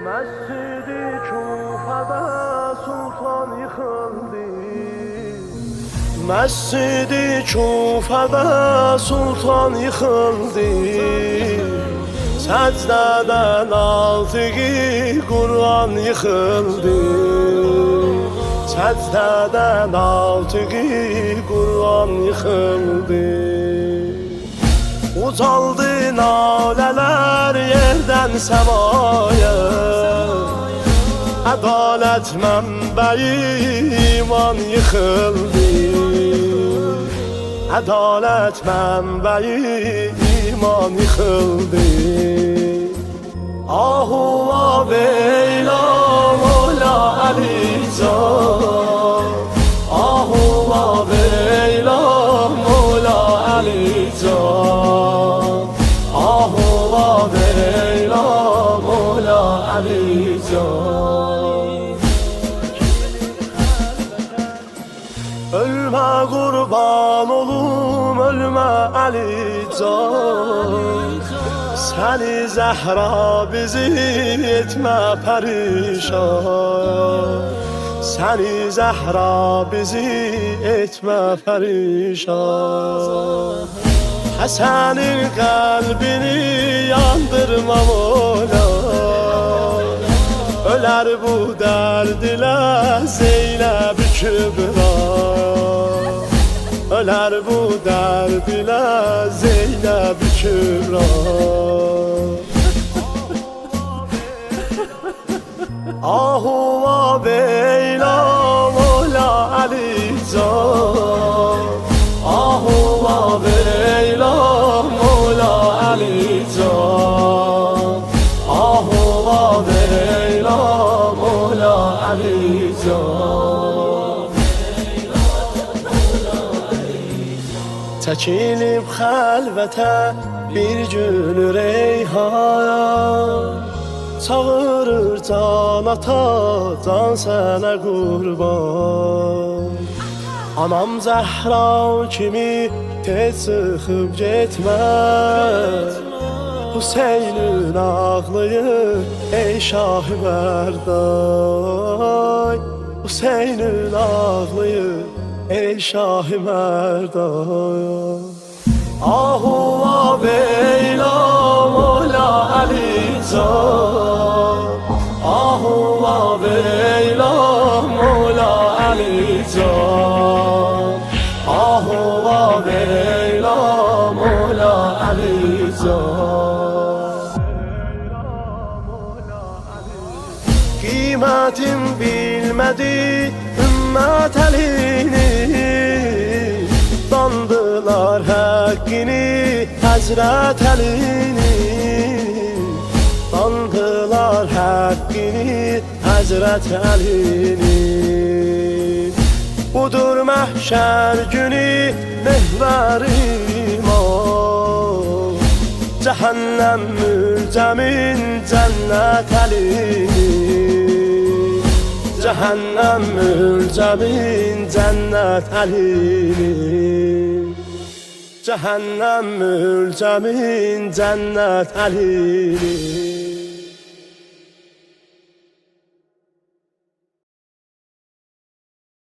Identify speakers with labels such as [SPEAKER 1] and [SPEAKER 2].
[SPEAKER 1] Mescid-i Kufa'da sultan yıkıldı. Mescid-i Kufa'da sultan yıkıldı. Secdeden altı Kur'an yıkıldı. Secdeden altı Kur'an yıkıldı. Ucaldı nalələr yerdən səmaya. Ədalət mənbəyi iman yıxıldı. Ədalət mənbəyi iman yıxıldı. Ahu veyla Mola Əli Can. Ahu veyla Mola Əli Can. Ahu veyla Mola Əli Can. Ölmə qurban olum, ölmə Əli Can. Səni Zəhra bizi etmə pərişan. Səni Zəhra bizi etmə pərişan. Həsənin qəlbini yandırma Mola. Ölər bu dərd ilə Zeynəb Kübra. Ölər bu dərd ilə Zeynəb Kübra. Ahu veyla Mola Əli Can. Ahu veyla Mola Əli Can. Ahu veyla Mola Əli Can. Çəkilib xəlvətə bir gün reyhan. Çağırır can ata, can sənə qurban. Anam Zəhra kimi tez çıxıb getməz. Hüseynin ağlayır ey Şah-ı Mərdan. Hüseynin ağlayır ey Şah-ı Mərdan. Ahu veyla Mola Əli Can. Ahu veyla Mola Əli Can. Ahu veyla Mola Əli Can. Qiymətin bilmədi ümmət əlini. Dandılar həqqini Həzrət Əlini. Dandılar həqqini Həzrət Əlini. Budur məhşər günü mehver iman. Cəhənnəm mülzəmin cənnət Əlini. Cəhənnəm mülzəmin cənnət Əlini. Cəhənnəm mülzəmin cənnət Əlini.